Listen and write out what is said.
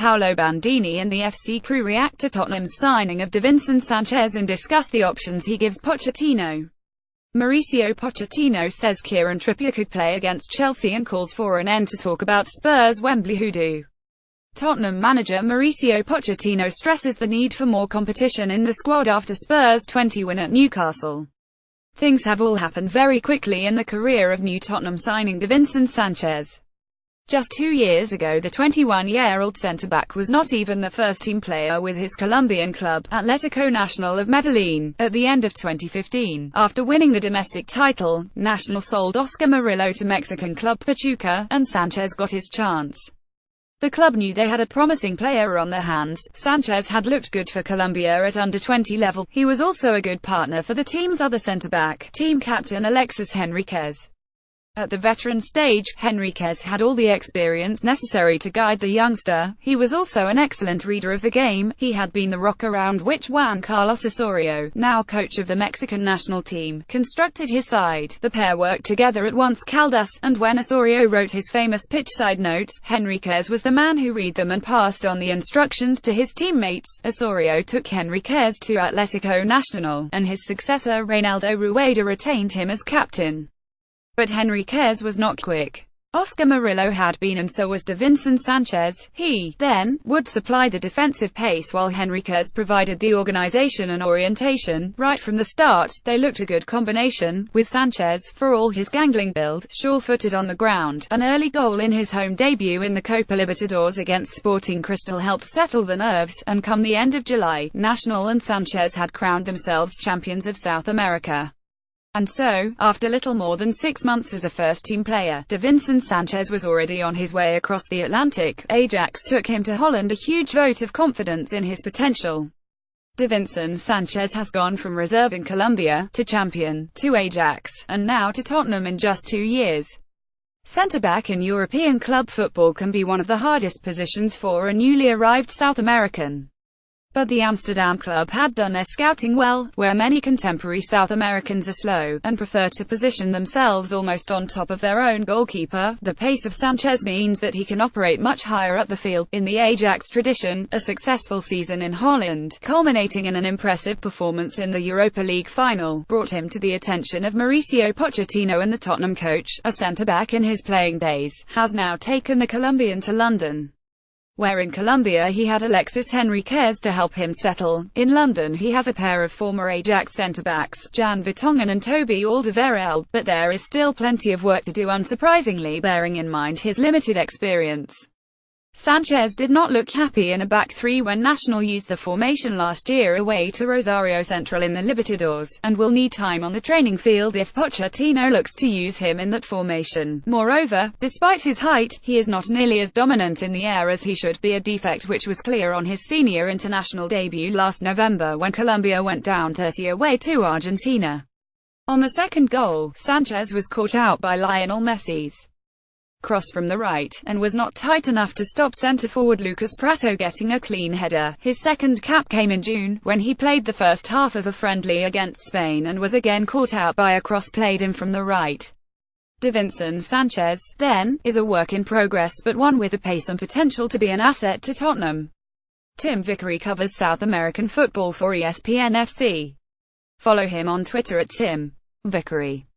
Paolo Bandini and the FC crew react to Tottenham's signing of davinson Sanchez and discuss the options he gives Pochettino. Mauricio Pochettino says Kieran Trippier could play against Chelsea and calls for an end to talk about Spurs' Wembley hoodoo. Tottenham manager Mauricio Pochettino stresses the need for more competition in the squad after Spurs' 20 win at Newcastle. Things have all happened very quickly in the career of new Tottenham signing davinson Sanchez. Just 2 years ago the 21-year-old centre-back was not even the first-team player with his Colombian club, Atlético Nacional of Medellín. At the end of 2015, after winning the domestic title, Nacional sold Oscar Murillo to Mexican club Pachuca, and Sanchez got his chance. The club knew they had a promising player on their hands. Sanchez had looked good for Colombia at under-20 level. He was also a good partner for the team's other centre-back, team captain Alexis Henriquez. At the veteran stage, Henriquez had all the experience necessary to guide the youngster. He was also an excellent reader of the game. He had been the rock around which Juan Carlos Osorio, now coach of the Mexican national team, constructed his side. The pair worked together at once Caldas, and when Osorio wrote his famous pitch-side notes, Henriquez was the man who read them and passed on the instructions to his teammates. Osorio took Henriquez to Atlético Nacional, and his successor Reynaldo Rueda retained him as captain. But Henriquez was not quick. Oscar Murillo had been, and so was davinson Sanchez. He, then, would supply the defensive pace while Henriquez provided the organization and orientation. Right from the start, they looked a good combination, with Sanchez, for all his gangling build, sure-footed on the ground. An early goal in his home debut in the Copa Libertadores against Sporting Cristal helped settle the nerves, and come the end of July, Nacional and Sanchez had crowned themselves champions of South America. And so, after little more than 6 months as a first-team player, davinson Sanchez was already on his way across the Atlantic. Ajax took him to Holland, a huge vote of confidence in his potential. Davinson Sanchez has gone from reserve in Colombia, to champion, to Ajax, and now to Tottenham in just 2 years. Centre-back in European club football can be one of the hardest positions for a newly arrived South American. But the Amsterdam club had done their scouting well, where many contemporary South Americans are slow, and prefer to position themselves almost on top of their own goalkeeper. The pace of Sanchez means that he can operate much higher up the field. In the Ajax tradition, a successful season in Holland, culminating in an impressive performance in the Europa League final, brought him to the attention of Mauricio Pochettino, and the Tottenham coach, a centre-back in his playing days, has now taken the Colombian to London. Where in Colombia he had Alexis Henriquez to help him settle, in London he has a pair of former Ajax centre-backs, Jan Vertonghen and Toby Alderweireld, but there is still plenty of work to do, unsurprisingly, bearing in mind his limited experience. Sanchez did not look happy in a back three when Nacional used the formation last year away to Rosario Central in the Libertadores, and will need time on the training field if Pochettino looks to use him in that formation. Moreover, despite his height, he is not nearly as dominant in the air as he should be, a defect which was clear on his senior international debut last November when Colombia went down 30 away to Argentina. On the second goal, Sanchez was caught out by Lionel Messi's cross from the right, and was not tight enough to stop centre-forward Lucas Prato getting a clean header. His second cap came in June, when he played the first half of a friendly against Spain and was again caught out by a cross played in from the right. Davinson Sanchez, then, is a work in progress, but one with the pace and potential to be an asset to Tottenham. Tim Vickery covers South American football for ESPN FC. Follow him on Twitter at Tim Vickery.